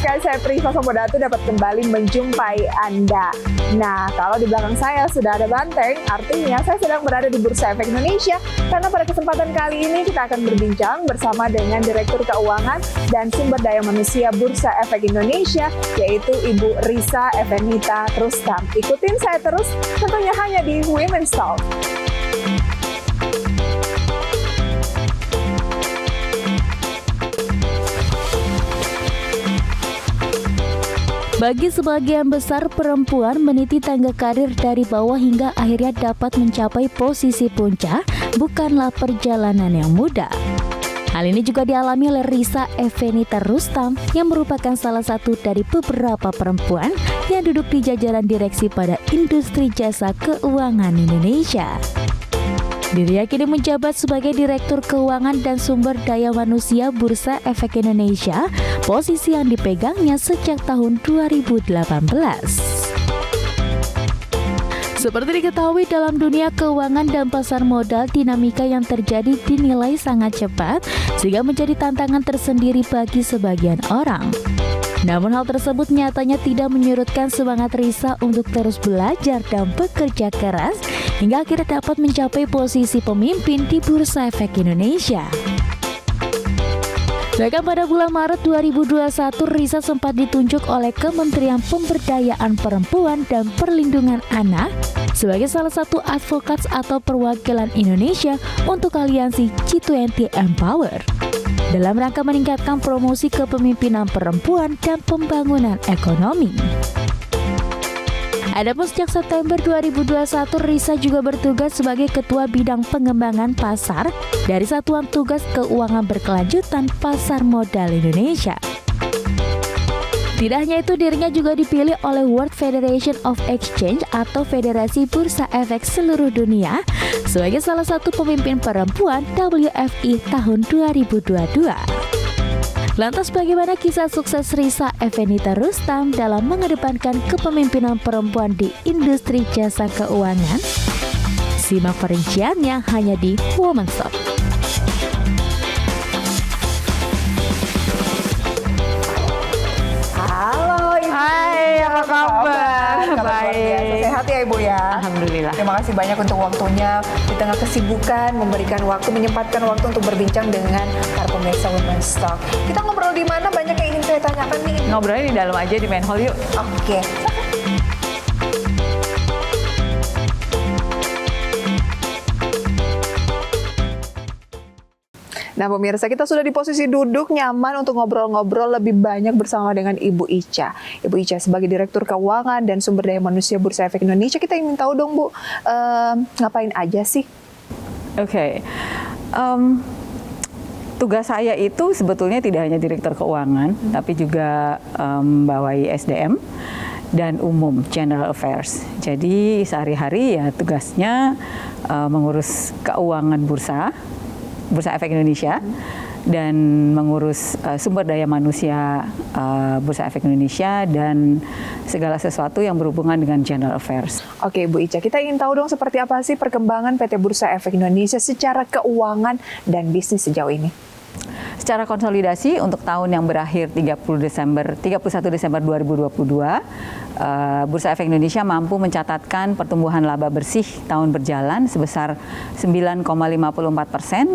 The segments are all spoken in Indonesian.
rekan saya Priva Samodatu dapat kembali menjumpai Anda. Nah, kalau di belakang saya sudah ada banteng, artinya saya sedang berada di Bursa Efek Indonesia. Karena pada kesempatan kali ini kita akan berbincang bersama dengan Direktur Keuangan dan Sumber Daya Manusia Bursa Efek Indonesia, yaitu Ibu Risa Evenita Rustam. Ikutin saya terus, tentunya hanya di Women's Talk. Bagi sebagian besar perempuan, meniti tangga karir dari bawah hingga akhirnya dapat mencapai posisi puncak bukanlah perjalanan yang mudah. Hal ini juga dialami oleh Risa Evenita Rustam yang merupakan salah satu dari beberapa perempuan yang duduk di jajaran direksi pada industri jasa keuangan Indonesia. Dirinya kini menjabat sebagai Direktur Keuangan dan Sumber Daya Manusia Bursa Efek Indonesia, posisi yang dipegangnya sejak tahun 2018. Seperti diketahui, dalam dunia keuangan dan pasar modal, dinamika yang terjadi dinilai sangat cepat sehingga menjadi tantangan tersendiri bagi sebagian orang. Namun hal tersebut nyatanya tidak menyurutkan semangat Risa untuk terus belajar dan bekerja keras hingga akhirnya dapat mencapai posisi pemimpin di Bursa Efek Indonesia. Bahkan pada bulan Maret 2021, Risa sempat ditunjuk oleh Kementerian Pemberdayaan Perempuan dan Perlindungan Anak sebagai salah satu advokat atau perwakilan Indonesia untuk aliansi G20 Empower dalam rangka meningkatkan promosi kepemimpinan perempuan dan pembangunan ekonomi. Adapun sejak September 2021, Risa juga bertugas sebagai Ketua Bidang Pengembangan Pasar dari Satuan Tugas Keuangan Berkelanjutan Pasar Modal Indonesia. Tidak hanya itu, dirinya juga dipilih oleh World Federation of Exchange atau Federasi Bursa Efek seluruh dunia sebagai salah satu pemimpin perempuan WFI tahun 2022. Lantas bagaimana kisah sukses Risa Evenita Rustam dalam mengedepankan kepemimpinan perempuan di industri jasa keuangan? Simak perinciannya hanya di Women's Talk. Halo Ibu. Hai, apa kabar? Baik. Sehat ya Ibu ya? Alhamdulillah. Terima kasih banyak untuk waktunya di tengah kesibukan, menyempatkan waktu untuk berbincang dengan para pemirsa Women's Talk. Kita ngobrol di mana? Banyak yang ingin saya tanyakan nih. Ngobrolnya di dalam aja di main hall yuk. Oke. Nah pemirsa, kita sudah di posisi duduk nyaman untuk ngobrol-ngobrol lebih banyak bersama dengan Ibu Ica. Ibu Ica sebagai Direktur Keuangan dan Sumber Daya Manusia Bursa Efek Indonesia, kita ingin tahu dong Bu, ngapain aja sih? Oke. Tugas saya itu sebetulnya tidak hanya Direktur Keuangan, tapi juga membawahi SDM dan umum, General Affairs. Jadi sehari-hari ya tugasnya mengurus keuangan Bursa Efek Indonesia dan mengurus sumber daya manusia Bursa Efek Indonesia dan segala sesuatu yang berhubungan dengan General Affairs. Oke Bu Ica, kita ingin tahu dong seperti apa sih perkembangan PT Bursa Efek Indonesia secara keuangan dan bisnis sejauh ini? Secara konsolidasi untuk tahun yang berakhir 31 Desember 2022, Bursa Efek Indonesia mampu mencatatkan pertumbuhan laba bersih tahun berjalan sebesar 9,54%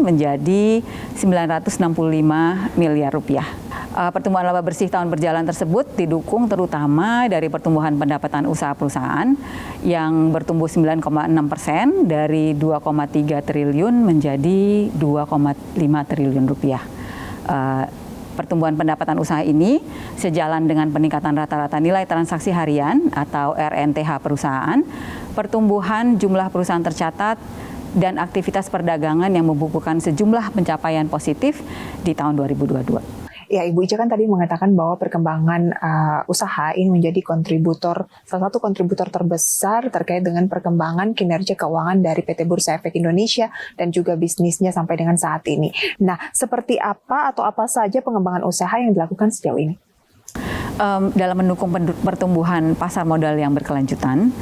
menjadi 965 miliar rupiah. Pertumbuhan laba bersih tahun berjalan tersebut didukung terutama dari pertumbuhan pendapatan usaha perusahaan yang bertumbuh 9,6% dari 2,3 triliun menjadi 2,5 triliun rupiah. Pertumbuhan pendapatan usaha ini sejalan dengan peningkatan rata-rata nilai transaksi harian atau RNTH perusahaan, pertumbuhan jumlah perusahaan tercatat, dan aktivitas perdagangan yang membukukan sejumlah pencapaian positif di tahun 2022. Ya, Ibu Ica kan tadi mengatakan bahwa perkembangan usaha ini menjadi salah satu kontributor terbesar terkait dengan perkembangan kinerja keuangan dari PT Bursa Efek Indonesia dan juga bisnisnya sampai dengan saat ini. Nah, seperti apa atau apa saja pengembangan usaha yang dilakukan sejauh ini? Dalam mendukung pertumbuhan pasar modal yang berkelanjutan,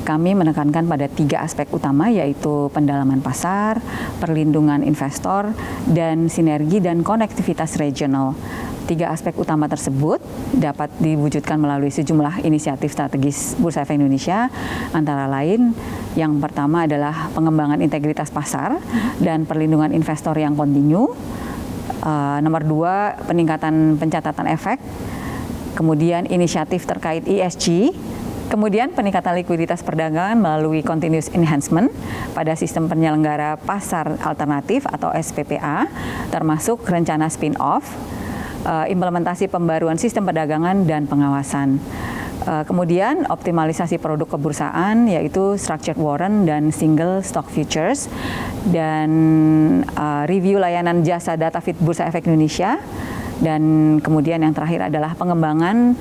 kami menekankan pada 3 aspek utama, yaitu pendalaman pasar, perlindungan investor, dan sinergi dan konektivitas regional. Tiga aspek utama tersebut dapat diwujudkan melalui sejumlah inisiatif strategis Bursa Efek Indonesia, antara lain yang pertama adalah pengembangan integritas pasar dan perlindungan investor yang kontinu. Nomor 2, peningkatan pencatatan efek. Kemudian inisiatif terkait ESG. Kemudian peningkatan likuiditas perdagangan melalui continuous enhancement pada sistem penyelenggara pasar alternatif atau SPPA, termasuk rencana spin-off, implementasi pembaruan sistem perdagangan dan pengawasan. Kemudian optimalisasi produk kebursaan yaitu structured warrant dan single stock futures, dan review layanan jasa data feed Bursa Efek Indonesia. Dan kemudian yang terakhir adalah pengembangan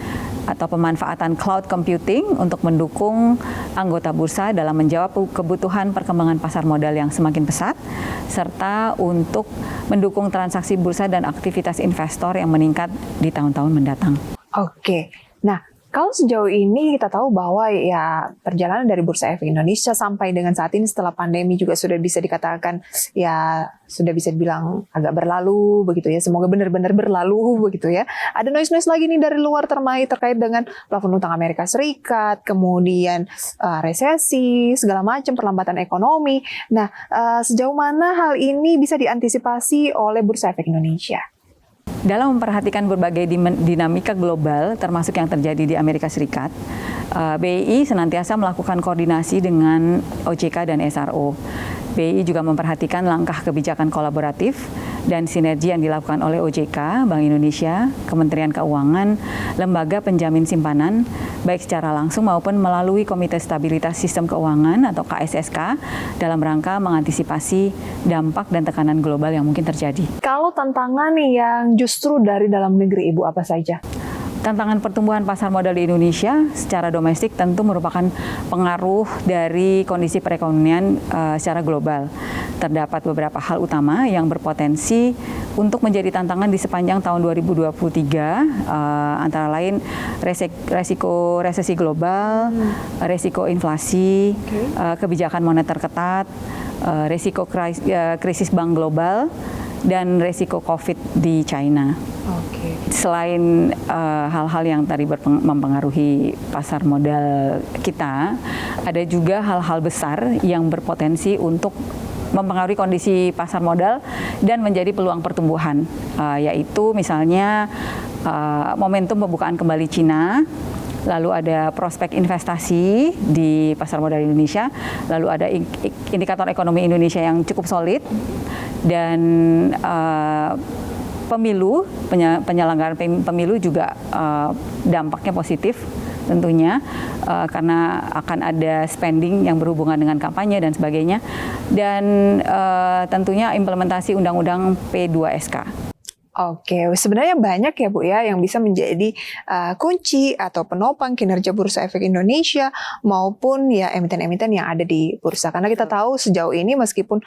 atau pemanfaatan cloud computing untuk mendukung anggota bursa dalam menjawab kebutuhan perkembangan pasar modal yang semakin pesat, serta untuk mendukung transaksi bursa dan aktivitas investor yang meningkat di tahun-tahun mendatang. Oke, nah kalau sejauh ini kita tahu bahwa ya perjalanan dari Bursa Efek Indonesia sampai dengan saat ini setelah pandemi juga sudah bisa dikatakan ya sudah bisa dibilang agak berlalu begitu ya. Semoga benar-benar berlalu begitu ya. Ada noise-noise lagi nih dari luar terkait dengan plafon utang Amerika Serikat, kemudian resesi, segala macam perlambatan ekonomi. Nah, sejauh mana hal ini bisa diantisipasi oleh Bursa Efek Indonesia? Dalam memperhatikan berbagai dinamika global, termasuk yang terjadi di Amerika Serikat, BI senantiasa melakukan koordinasi dengan OJK dan SRO. BI juga memperhatikan langkah kebijakan kolaboratif dan sinergi yang dilakukan oleh OJK, Bank Indonesia, Kementerian Keuangan, Lembaga Penjamin Simpanan, baik secara langsung maupun melalui Komite Stabilitas Sistem Keuangan atau KSSK dalam rangka mengantisipasi dampak dan tekanan global yang mungkin terjadi. Kalau tantangan yang justru dari dalam negeri, Ibu, apa saja? Tantangan pertumbuhan pasar modal di Indonesia secara domestik tentu merupakan pengaruh dari kondisi perekonomian secara global. Terdapat beberapa hal utama yang berpotensi untuk menjadi tantangan di sepanjang tahun 2023, antara lain resiko resesi global, resiko inflasi, kebijakan moneter ketat, resiko krisis bank global, dan resiko COVID di China. Selain hal-hal yang tadi mempengaruhi pasar modal kita, ada juga hal-hal besar yang berpotensi untuk mempengaruhi kondisi pasar modal dan menjadi peluang pertumbuhan, yaitu misalnya momentum pembukaan kembali Cina, lalu ada prospek investasi di pasar modal Indonesia, lalu ada indikator ekonomi Indonesia yang cukup solid, dan penyelenggaraan pemilu juga dampaknya positif tentunya, karena akan ada spending yang berhubungan dengan kampanye dan sebagainya, dan tentunya implementasi Undang-Undang P2SK. Oke, sebenarnya banyak ya Bu ya yang bisa menjadi kunci atau penopang kinerja Bursa Efek Indonesia maupun ya emiten-emiten yang ada di bursa. Karena kita tahu sejauh ini meskipun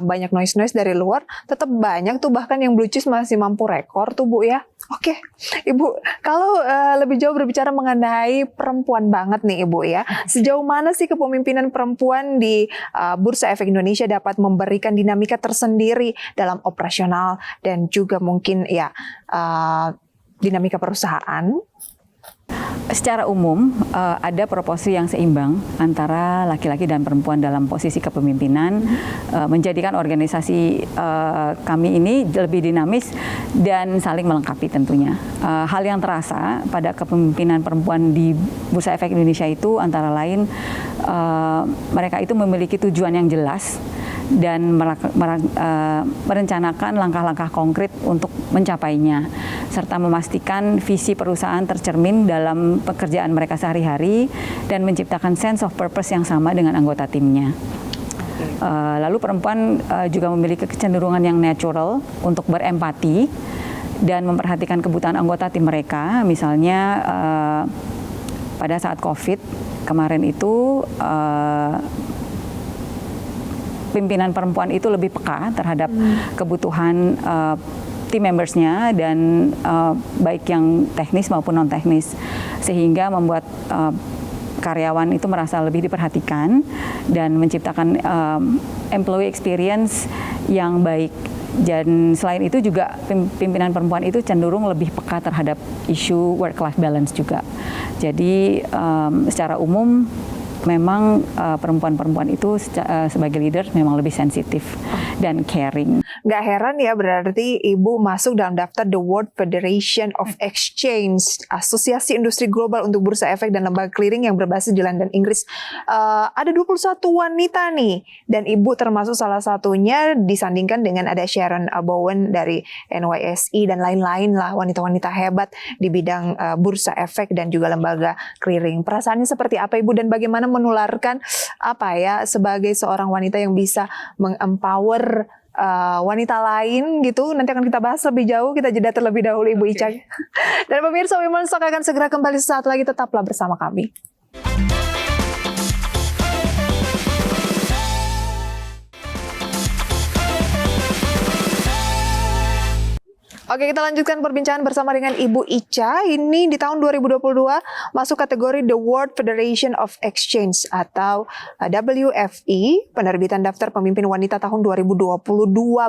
banyak noise-noise dari luar, tetap banyak tuh bahkan yang blue chips masih mampu rekor tuh Bu ya. Oke, Ibu, kalau lebih jauh berbicara mengenai perempuan banget nih Ibu ya, sejauh mana sih kepemimpinan perempuan di Bursa Efek Indonesia dapat memberikan dinamika tersendiri dalam operasional dan juga mungkin ya dinamika perusahaan? Secara umum ada proporsi yang seimbang antara laki-laki dan perempuan dalam posisi kepemimpinan, menjadikan organisasi kami ini lebih dinamis dan saling melengkapi tentunya. Hal yang terasa pada kepemimpinan perempuan di Bursa Efek Indonesia itu antara lain mereka itu memiliki tujuan yang jelas dan merencanakan langkah-langkah konkret untuk mencapainya, serta memastikan visi perusahaan tercermin dalam pekerjaan mereka sehari-hari dan menciptakan sense of purpose yang sama dengan anggota timnya. Lalu perempuan juga memiliki kecenderungan yang natural untuk berempati dan memperhatikan kebutuhan anggota tim mereka. Misalnya pada saat COVID kemarin itu pimpinan perempuan itu lebih peka terhadap kebutuhan team members-nya dan baik yang teknis maupun non teknis, sehingga membuat karyawan itu merasa lebih diperhatikan dan menciptakan employee experience yang baik. Dan selain itu juga pimpinan perempuan itu cenderung lebih peka terhadap isu work-life balance juga. Jadi secara umum memang perempuan-perempuan itu sebagai leader memang lebih sensitif dan caring. Nggak heran ya berarti Ibu masuk dalam daftar The World Federation of Exchange, Asosiasi Industri Global untuk Bursa Efek dan Lembaga Clearing yang berbasis di London, Inggris. Ada 21 wanita nih, dan Ibu termasuk salah satunya, disandingkan dengan ada Sharon Bowen dari NYSE dan lain-lain lah, wanita-wanita hebat di bidang Bursa Efek dan juga Lembaga Clearing. Perasaannya seperti apa Ibu, dan bagaimana menularkan sebagai seorang wanita yang bisa mengempower wanita lain gitu? Nanti akan kita bahas lebih jauh, kita jeda terlebih dahulu Ibu Ica. Dan pemirsa Women's Talk akan segera kembali sesaat lagi, tetaplah bersama kami. Oke, kita lanjutkan perbincangan bersama dengan Ibu Ica. Ini di tahun 2022 masuk kategori The World Federation of Exchange atau WFE, penerbitan daftar pemimpin wanita tahun 2022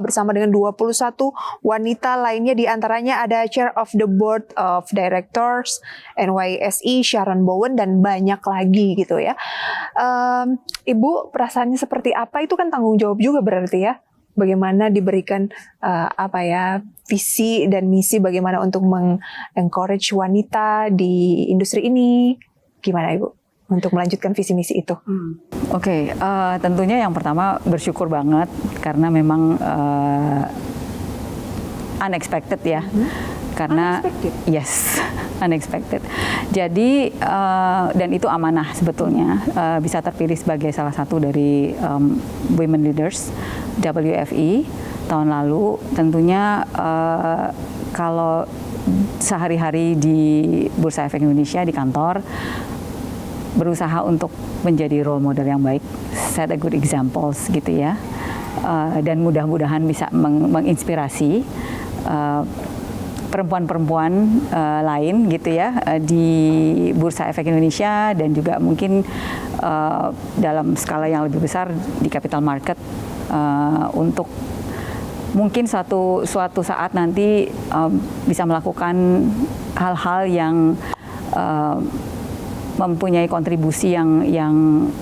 bersama dengan 21 wanita lainnya, di antaranya ada Chair of the Board of Directors NYSE Sharon Bowen dan banyak lagi gitu ya. Ibu, perasaannya seperti apa? Itu kan tanggung jawab juga berarti ya. Bagaimana diberikan visi dan misi bagaimana untuk mengencourage wanita di industri ini, gimana Ibu untuk melanjutkan visi misi itu? Oke, tentunya yang pertama bersyukur banget karena memang unexpected ya. Karena unexpected. Jadi dan itu amanah sebetulnya, bisa terpilih sebagai salah satu dari women leaders WFE tahun lalu. Tentunya kalau sehari-hari di Bursa Efek Indonesia di kantor berusaha untuk menjadi role model yang baik, set a good examples gitu ya, dan mudah-mudahan bisa menginspirasi perempuan-perempuan lain gitu ya di Bursa Efek Indonesia, dan juga mungkin dalam skala yang lebih besar di capital market, untuk mungkin suatu saat nanti bisa melakukan hal-hal yang mempunyai kontribusi yang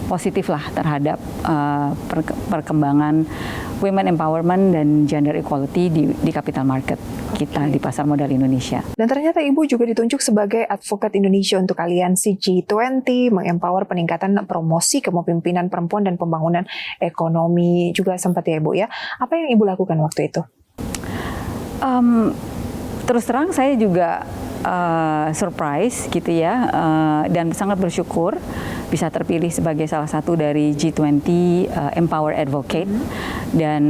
positif lah terhadap perkembangan women empowerment dan gender equality di capital market kita di pasar modal Indonesia. Dan ternyata Ibu juga ditunjuk sebagai advokat Indonesia untuk aliansi G20, mengempower peningkatan promosi kepemimpinan perempuan dan pembangunan ekonomi juga sempat ya Ibu ya. Apa yang Ibu lakukan waktu itu? Terus terang saya juga surprise gitu ya, dan sangat bersyukur bisa terpilih sebagai salah satu dari G20 Empower Advocate. Dan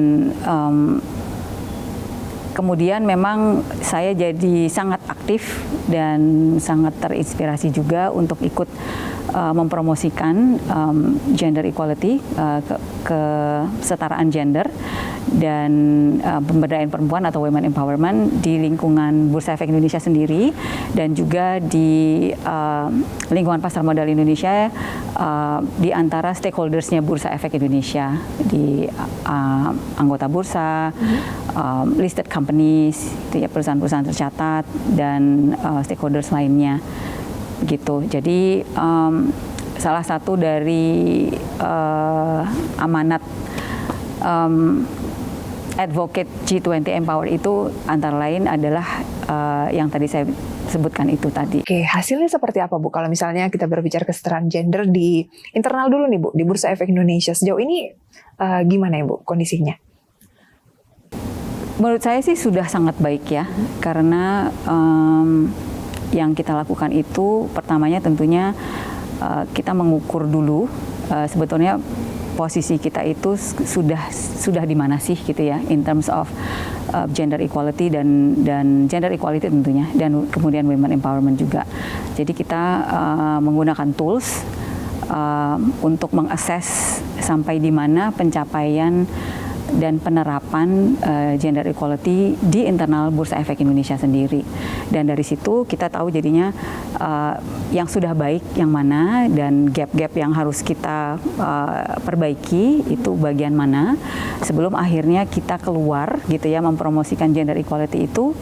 kemudian memang saya jadi sangat aktif dan sangat terinspirasi juga untuk ikut mempromosikan gender equality, kesetaraan gender dan pemberdayaan perempuan atau women empowerment di lingkungan Bursa Efek Indonesia sendiri, dan juga di lingkungan pasar modal Indonesia, di antara stakeholdersnya Bursa Efek Indonesia, di anggota bursa, listed companies, perusahaan-perusahaan tercatat, dan stakeholders lainnya gitu. Jadi salah satu dari amanat Advocate G20 Empower itu antara lain adalah yang tadi saya sebutkan itu tadi. Oke, hasilnya seperti apa Bu? Kalau misalnya kita berbicara kesetaraan gender di internal dulu nih Bu, di Bursa Efek Indonesia sejauh ini gimana ya Bu kondisinya? Menurut saya sih sudah sangat baik ya, karena yang kita lakukan itu pertamanya tentunya kita mengukur dulu sebetulnya posisi kita itu sudah di mana sih gitu ya, in terms of gender equality dan gender equality tentunya, dan kemudian women empowerment juga. Jadi kita menggunakan tools untuk mengakses sampai di mana pencapaian dan penerapan gender equality di internal Bursa Efek Indonesia sendiri. Dan dari situ kita tahu jadinya yang sudah baik yang mana dan gap-gap yang harus kita perbaiki itu bagian mana sebelum akhirnya kita keluar gitu ya mempromosikan gender equality itu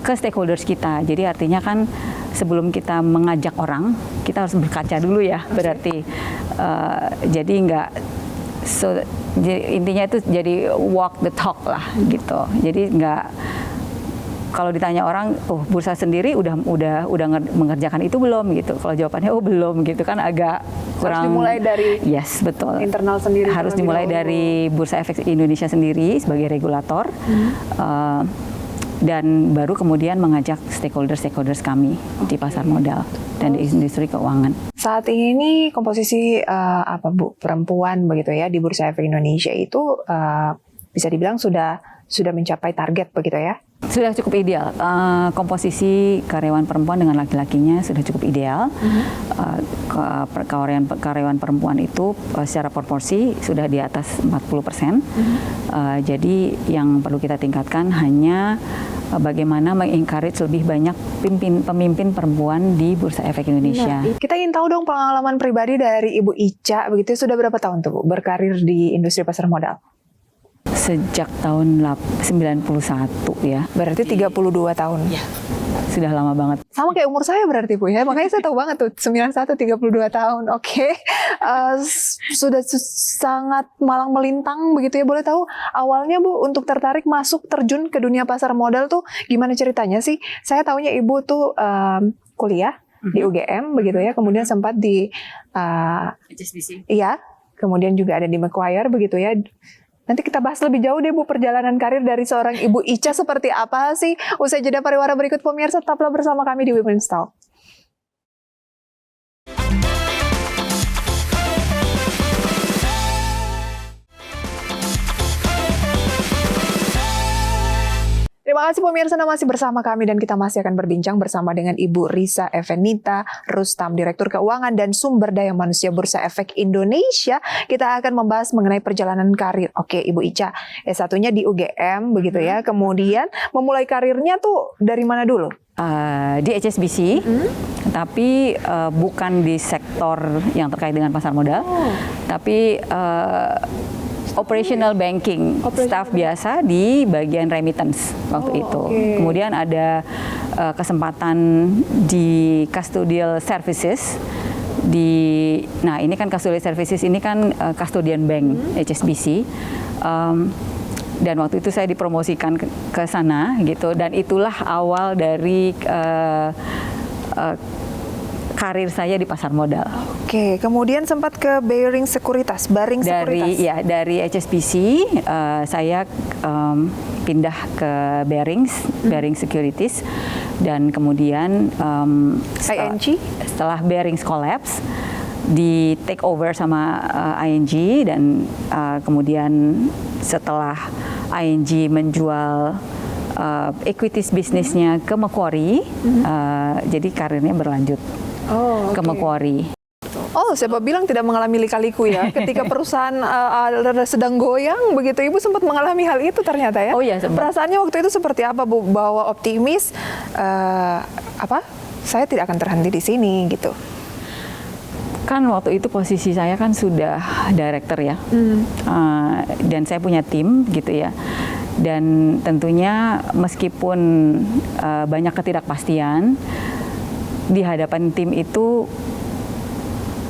ke stakeholders kita. Jadi artinya kan sebelum kita mengajak orang kita harus berkaca dulu ya berarti jadi nggak intinya itu jadi walk the talk lah gitu. Jadi nggak kalau ditanya orang, oh bursa sendiri udah mengerjakan itu belum gitu. Kalau jawabannya oh belum gitu kan agak kurang. Harus dimulai dari betul. Internal sendiri. Harus dimulai dari Bursa Efek Indonesia sendiri sebagai regulator. Dan baru kemudian mengajak stakeholders kami di pasar modal dan di industri keuangan. Saat ini komposisi perempuan begitu ya di Bursa Efek Indonesia itu bisa dibilang sudah mencapai target begitu ya? Sudah cukup ideal. Komposisi karyawan perempuan dengan laki-lakinya sudah cukup ideal. Karyawan perempuan itu secara proporsi sudah di atas 40%. Jadi yang perlu kita tingkatkan hanya bagaimana mengencourage lebih banyak pemimpin perempuan di Bursa Efek Indonesia. Nah, kita ingin tahu dong pengalaman pribadi dari Ibu Ica begitu. Sudah berapa tahun tuh Bu berkarir di industri pasar modal? Sejak tahun 91 ya. Berarti 32 tahun. Ya. Sudah lama banget. Sama kayak umur saya berarti Bu ya. Makanya saya tahu banget tuh 91 32 tahun. Oke. Sudah sangat malang melintang begitu ya. Boleh tahu awalnya Bu untuk tertarik masuk terjun ke dunia pasar modal tuh gimana ceritanya sih? Saya taunya Ibu tuh kuliah di UGM begitu ya. Kemudian sempat di HSBC. Iya. Kemudian juga ada di Macquarie begitu ya. Nanti kita bahas lebih jauh deh Bu perjalanan karir dari seorang Ibu Ica seperti apa sih. Usai jeda pariwara berikut pemirsa tetaplah bersama kami di Women's Talk. Terima kasih pemirsa masih bersama kami dan kita masih akan berbincang bersama dengan Ibu Risa Effenita Rustam, Direktur Keuangan dan Sumber Daya Manusia Bursa Efek Indonesia. Kita akan membahas mengenai perjalanan karir. Oke, Ibu Ica, S1-nya di UGM begitu ya. Kemudian memulai karirnya tuh dari mana dulu? Di HSBC, tapi bukan di sektor yang terkait dengan pasar modal, tapi operational banking, staff biasa di bagian remittance waktu itu. Okay. Kemudian ada kesempatan di custodial services nah ini kan custodial services ini kan custodian bank HSBC. Dan waktu itu saya dipromosikan ke sana gitu, dan itulah awal dari karir saya di pasar modal. Oke, kemudian sempat ke Baring Sekuritas. Dari HSBC saya pindah ke Baring Securities, dan kemudian ING setelah Baring collapse di take over sama ING, dan kemudian setelah ING menjual equities bisnisnya ke Macquarie, jadi karirnya berlanjut ke Macquarie. Oh, siapa bilang tidak mengalami lika-liku ya? Ketika perusahaan sedang goyang, begitu Ibu sempat mengalami hal itu ternyata ya? Oh iya, sempat. Perasaannya waktu itu seperti apa Bu? Bahwa optimis, saya tidak akan terhenti di sini gitu. Kan waktu itu posisi saya kan sudah director ya, dan saya punya tim gitu ya. Dan tentunya meskipun banyak ketidakpastian di hadapan tim itu,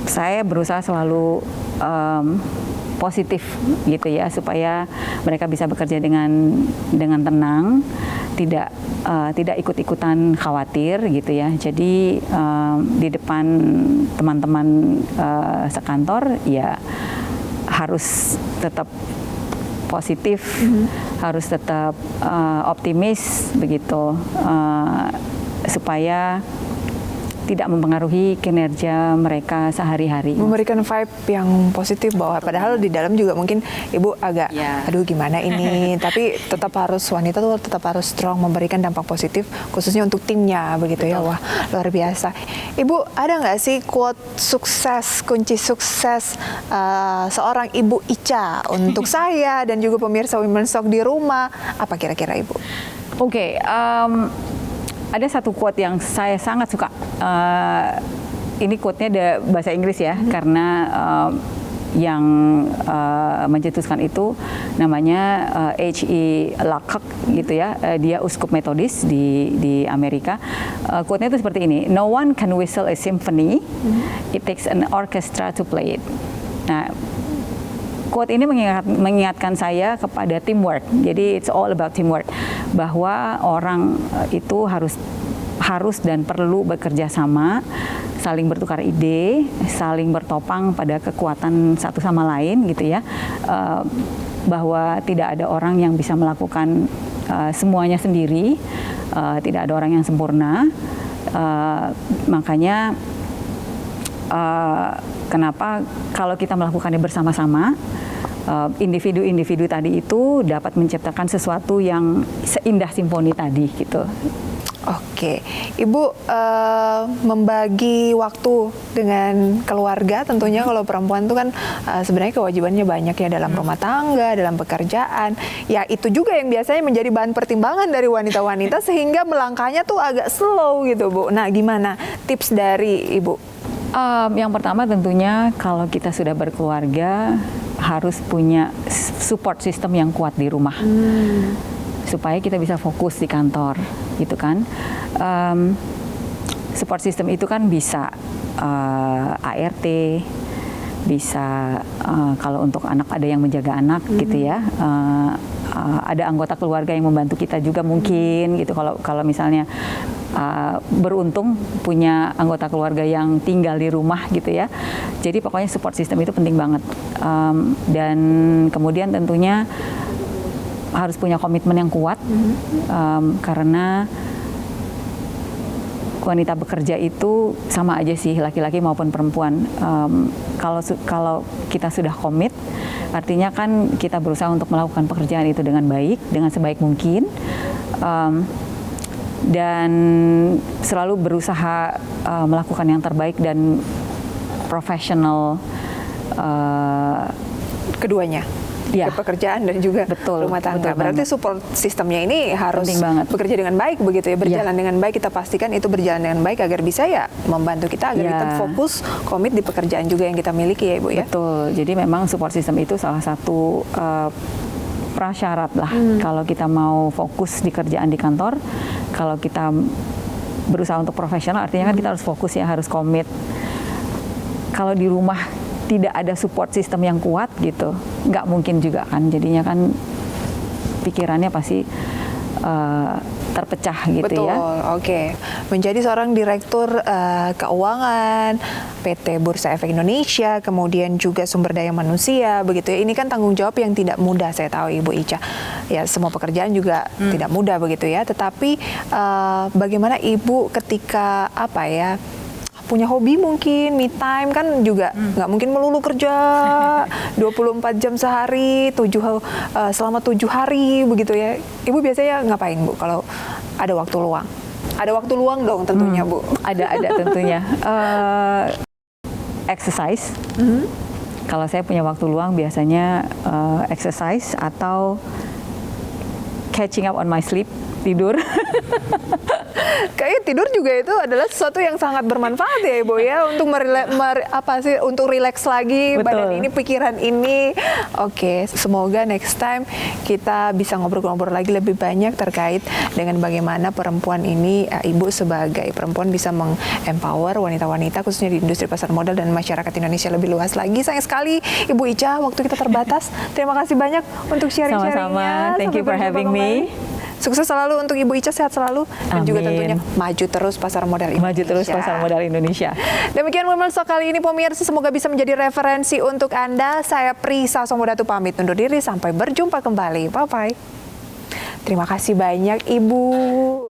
saya berusaha selalu positif gitu ya, supaya mereka bisa bekerja dengan tenang, tidak ikut-ikutan khawatir gitu ya. Jadi di depan teman-teman sekantor ya harus tetap positif, harus tetap optimis begitu, supaya tidak mempengaruhi kinerja mereka sehari-hari. Memberikan vibe yang positif bahwa padahal di dalam juga mungkin Ibu agak aduh gimana ini, tapi tetap harus wanita tuh tetap harus strong memberikan dampak positif khususnya untuk timnya begitu ya. Wah, luar biasa. Ibu ada nggak sih quote sukses, kunci sukses seorang Ibu Icha untuk saya dan juga pemirsa Women's Talk di rumah? Apa kira-kira Ibu? Oke, ada satu quote yang saya sangat suka. Ini quote-nya ada bahasa Inggris ya, karena yang mencetuskan itu namanya H.E. Lacroix gitu ya. Dia uskup metodis di Amerika. Quote-nya itu seperti ini: "No one can whistle a symphony, it takes an orchestra to play it." Nah, quote ini mengingatkan saya kepada teamwork. Jadi it's all about teamwork, bahwa orang itu harus dan perlu bekerja sama, saling bertukar ide, saling bertopang pada kekuatan satu sama lain gitu ya. Bahwa tidak ada orang yang bisa melakukan semuanya sendiri, tidak ada orang yang sempurna. Makanya kenapa kalau kita melakukannya bersama-sama, individu-individu tadi itu dapat menciptakan sesuatu yang seindah simfoni tadi gitu. Oke, Ibu membagi waktu dengan keluarga tentunya kalau perempuan itu kan sebenarnya kewajibannya banyak ya dalam rumah tangga, dalam pekerjaan. Ya itu juga yang biasanya menjadi bahan pertimbangan dari wanita-wanita sehingga melangkahnya tuh agak slow gitu Bu. Nah gimana tips dari Ibu? Yang pertama tentunya kalau kita sudah berkeluarga harus punya support system yang kuat di rumah. Supaya kita bisa fokus di kantor gitu kan. Support system itu kan bisa ART, bisa kalau untuk anak ada yang menjaga anak gitu ya. Ada anggota keluarga yang membantu kita juga mungkin gitu. Kalau misalnya beruntung punya anggota keluarga yang tinggal di rumah gitu ya. Jadi pokoknya support system itu penting banget. Dan kemudian tentunya harus punya komitmen yang kuat, karena wanita bekerja itu sama aja sih, laki-laki maupun perempuan. Kalau kita sudah komit, artinya kan kita berusaha untuk melakukan pekerjaan itu dengan baik, dengan sebaik mungkin, dan selalu berusaha melakukan yang terbaik dan profesional. Keduanya? Ya. Pekerjaan dan juga rumah tangga. Berarti support sistemnya ini harus bekerja dengan baik begitu ya, berjalan dengan baik. Kita pastikan itu berjalan dengan baik agar bisa ya membantu kita agar kita fokus, komit di pekerjaan juga yang kita miliki ya Ibu ya. Betul. Jadi memang support system itu salah satu prasyarat lah kalau kita mau fokus di kerjaan di kantor. Kalau kita berusaha untuk profesional, artinya kan kita harus fokus ya, harus komit. Kalau di rumah tidak ada support system yang kuat gitu, nggak mungkin juga kan, jadinya kan pikirannya pasti terpecah gitu. Betul, ya. Oke. Menjadi seorang direktur keuangan PT Bursa Efek Indonesia, kemudian juga sumber daya manusia begitu ya. Ini kan tanggung jawab yang tidak mudah, saya tahu Ibu Icha. Ya semua pekerjaan juga tidak mudah begitu ya. Tetapi bagaimana Ibu ketika punya hobi mungkin, me time kan juga nggak mungkin melulu kerja 24 jam sehari, selama 7 hari begitu ya. Ibu biasanya ngapain Bu kalau ada waktu luang? Ada waktu luang dong tentunya Bu. Ada tentunya. Exercise. Kalau saya punya waktu luang biasanya exercise atau catching up on my sleep, tidur. Kayaknya tidur juga itu adalah sesuatu yang sangat bermanfaat ya Ibu ya, untuk untuk rileks lagi. Betul. Badan ini, pikiran ini. Oke, semoga next time kita bisa ngobrol-ngobrol lagi lebih banyak terkait dengan bagaimana perempuan ini, Ibu sebagai perempuan bisa meng-empower wanita-wanita khususnya di industri pasar modal dan masyarakat Indonesia lebih luas lagi. Sayang sekali Ibu Icha, waktu kita terbatas. Terima kasih banyak untuk sharing-sharingnya. Sama-sama. Thank you for having me. Sukses selalu untuk Ibu Icha, sehat selalu. Dan juga tentunya maju terus pasar modal Indonesia. Maju terus pasar modal Indonesia. Demikian Women's Talk kali ini pemirsa, semoga bisa menjadi referensi untuk Anda. Saya Prisa Somodatu pamit undur diri, sampai berjumpa kembali. Bye-bye. Terima kasih banyak Ibu.